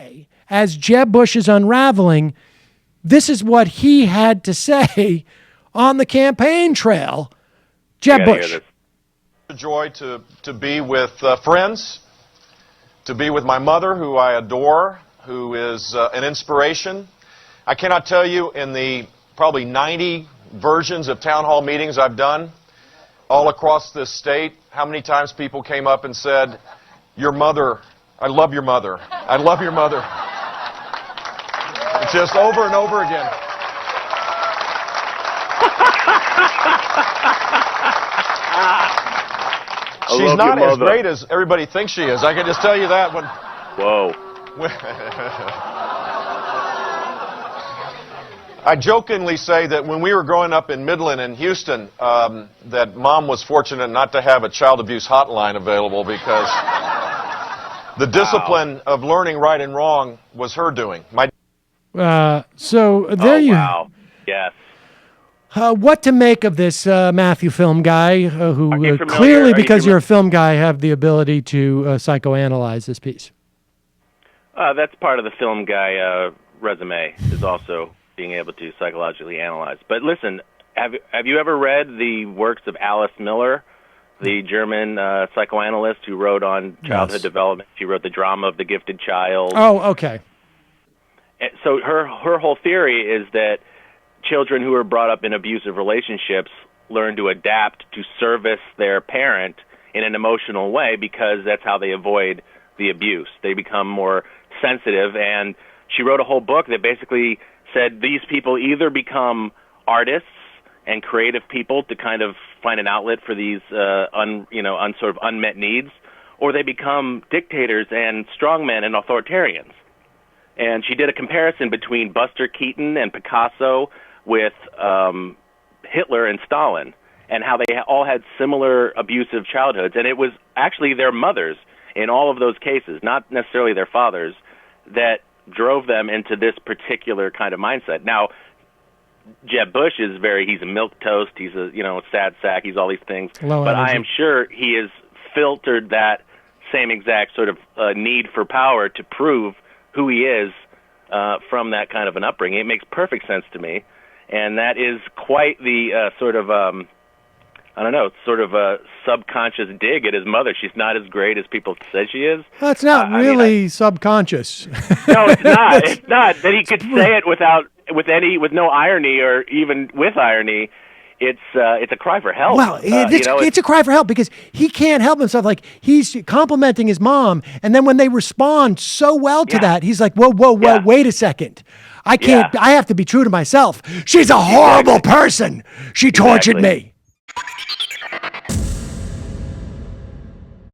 day, as Jeb Bush is unraveling, this is what he had to say on the campaign trail. Jeb Bush. It's a joy to be with friends, to be with my mother, who I adore, who is an inspiration. I cannot tell you, in the probably 90 versions of town hall meetings I've done all across this state, how many times people came up and said, "Your mother, I love your mother. I love your mother." It's just over and over again. She's not as great as everybody thinks she is. I can just tell you that. Whoa. I jokingly say that when we were growing up in Midland and Houston, that Mom was fortunate not to have a child abuse hotline available, because the discipline of learning right and wrong was her doing. So there you. Wow. Yes. What to make of this Matthew film guy, who Are clearly, you because you're a film guy, have the ability to psychoanalyze this piece? That's part of the film guy resume, is also being able to psychologically analyze. But listen, have you ever read the works of Alice Miller, the German psychoanalyst who wrote on childhood development? She wrote The Drama of the Gifted Child. Oh, okay. So her whole theory is that children who are brought up in abusive relationships learn to adapt to service their parent in an emotional way, because that's how they avoid the abuse. They become more sensitive, and she wrote a whole book that basically said these people either become artists and creative people to kind of find an outlet for these sort of unmet needs, or they become dictators and strongmen and authoritarians. And she did a comparison between Buster Keaton and Picasso with Hitler and Stalin, and how they all had similar abusive childhoods. And it was actually their mothers in all of those cases, not necessarily their fathers, that drove them into this particular kind of mindset. Now, Jeb Bush he's a milquetoast, he's a sad sack, he's all these things. But I am sure he has filtered that same exact sort of need for power to prove who he is from that kind of an upbringing. It makes perfect sense to me. And that is quite the sort of a subconscious dig at his mother. She's not as great as people say she is. Well, it's not really subconscious. No, it's not. It's not. That he could say it with no irony, or even with irony. It's a cry for help. Well, it's a cry for help, because he can't help himself. Like, he's complimenting his mom, and then when they respond so well to that, he's like, whoa, wait a second. I can't. I have to be true to myself. She's a horrible person. She tortured me.